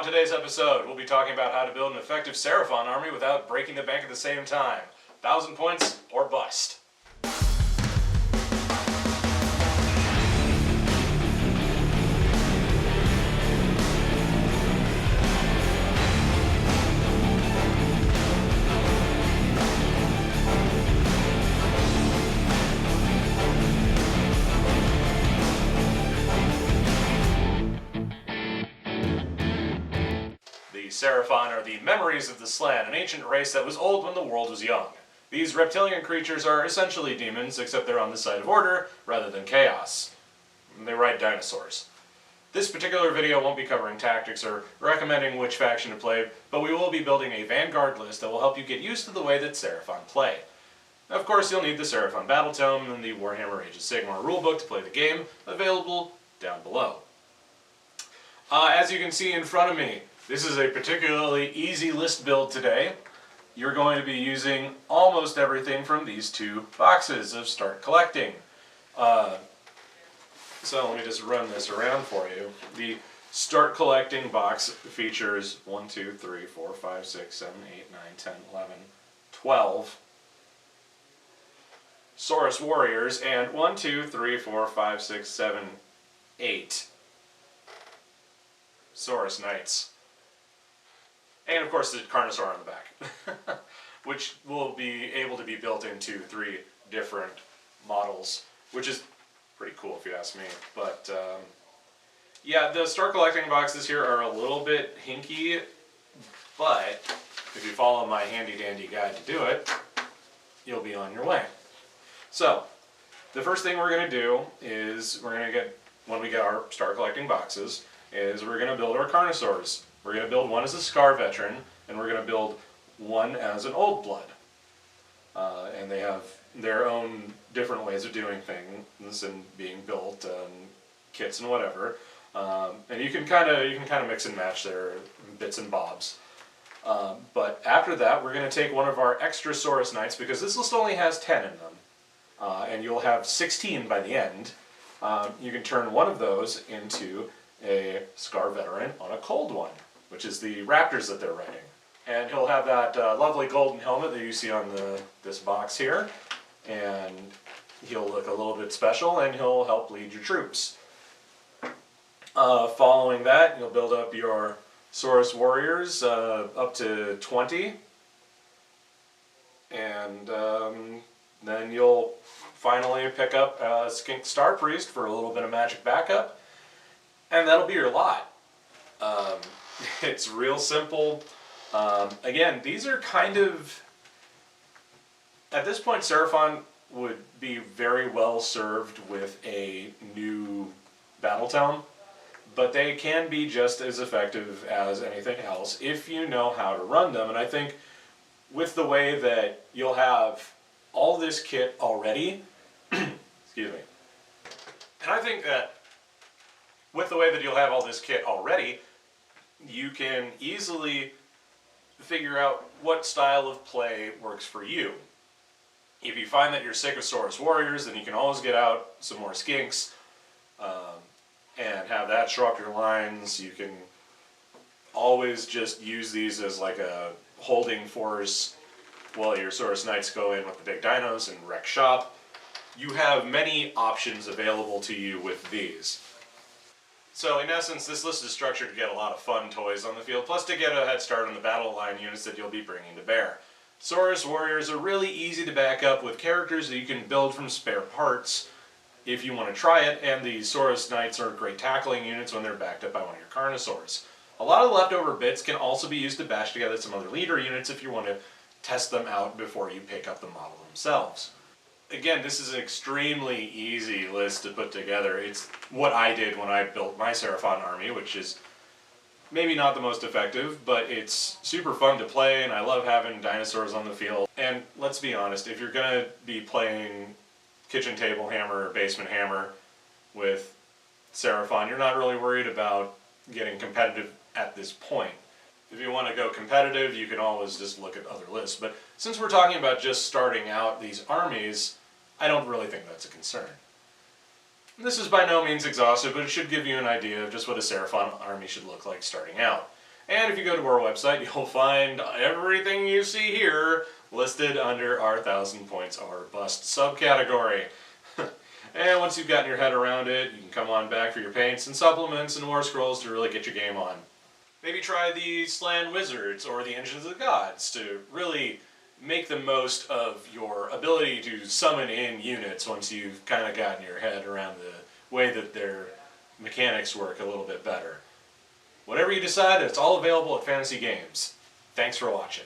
On today's episode, we'll be talking about how to build an effective Seraphon army without breaking the bank at the same time. 1,000 points or bust. The Seraphon are the memories of the Slan, an ancient race that was old when the world was young. These reptilian creatures are essentially demons, except they're on the side of order rather than chaos. They ride dinosaurs. This particular video won't be covering tactics or recommending which faction to play, but we will be building a Vanguard list that will help you get used to the way that Seraphon play. Of course, you'll need the Seraphon Battle Tome and the Warhammer Age of Sigmar rulebook to play the game, available down below. As you can see in front of me, this is a particularly easy list build today. You're going to be using almost everything from these two boxes of Start Collecting. So let me just run this around for you. The Start Collecting box features 1, 2, 3, 4, 5, 6, 7, 8, 9, 10, 11, 12 Saurus Warriors and 1, 2, 3, 4, 5, 6, 7, 8 Saurus Knights. And of course the Carnosaur on the back, which will be able to be built into 3 different models, which is pretty cool if you ask me. But yeah, the Start Collecting boxes here are a little bit hinky, but if you follow my handy dandy guide to do it, you'll be on your way. So the first thing we're going to do is when we get our Start Collecting boxes, is we're going to build our Carnosaurs. We're going to build one as a Scar Veteran, and we're going to build one as an Old Blood. And they have their own different ways of doing things and being built, kits and whatever. And you can kind of mix and match their bits and bobs. But after that, we're going to take one of our extra Saurus Knights, because this list only has 10 in them, and you'll have 16 by the end. You can turn one of those into a Scar Veteran on a Cold One, which is the Raptors that they're riding. And he'll have that lovely golden helmet that you see on this box here, and he'll look a little bit special, and he'll help lead your troops. Following that, you'll build up your Saurus Warriors up to 20, and then you'll finally pick up Skink Star Priest for a little bit of magic backup, and that'll be your lot. It's real simple. Again, these are kind of, at this point, Seraphon would be very well served with a new Battle Tome, but they can be just as effective as anything else if you know how to run them. And I think with the way that you'll have all this kit already, excuse me, and I think that with the way that you'll have all this kit already, you can easily figure out what style of play works for you. If you find that you're sick of Saurus Warriors, then you can always get out some more Skinks and have that show up your lines. You can always just use these as like a holding force while your Saurus Knights go in with the big dinos and wreck shop. You have many options available to you with these. So in essence, this list is structured to get a lot of fun toys on the field, plus to get a head start on the battle line units that you'll be bringing to bear. Saurus Warriors are really easy to back up with characters that you can build from spare parts if you want to try it, and the Saurus Knights are great tackling units when they're backed up by one of your Carnosaurs. A lot of leftover bits can also be used to bash together some other leader units if you want to test them out before you pick up the model themselves. Again, this is an extremely easy list to put together. It's what I did when I built my Seraphon army, which is maybe not the most effective, but it's super fun to play, and I love having dinosaurs on the field. And let's be honest, if you're going to be playing kitchen table hammer or basement hammer with Seraphon, you're not really worried about getting competitive at this point. If you want to go competitive, you can always just look at other lists. But since we're talking about just starting out these armies, I don't really think that's a concern. This is by no means exhaustive, but it should give you an idea of just what a Seraphon army should look like starting out. And if you go to our website, you'll find everything you see here listed under our 1,000 points or bust subcategory. And once you've gotten your head around it, you can come on back for your paints and supplements and war scrolls to really get your game on. Maybe try the Slan Wizards or the Engines of the Gods to really make the most of your ability to summon in units once you've kind of gotten your head around the way that their mechanics work a little bit better. Whatever you decide, it's all available at Fantasy Games. Thanks for watching.